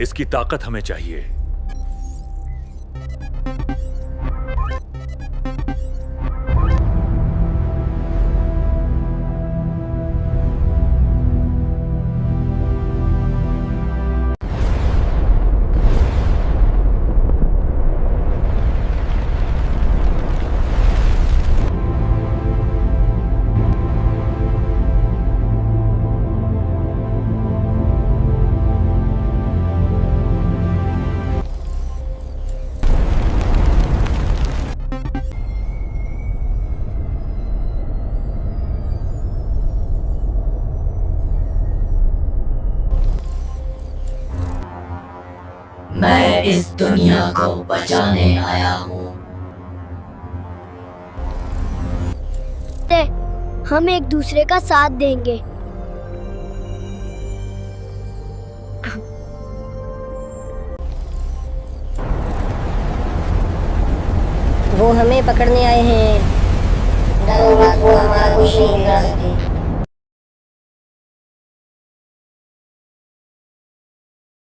इसकी ताकत हमें चाहिए। मैं इस दुनिया को बचाने आया हूँ। हम एक दूसरे का साथ देंगे। वो हमें पकड़ने आए हैं। डरो मत, वो हमारा कुछ नहीं बिगाड़ सकते।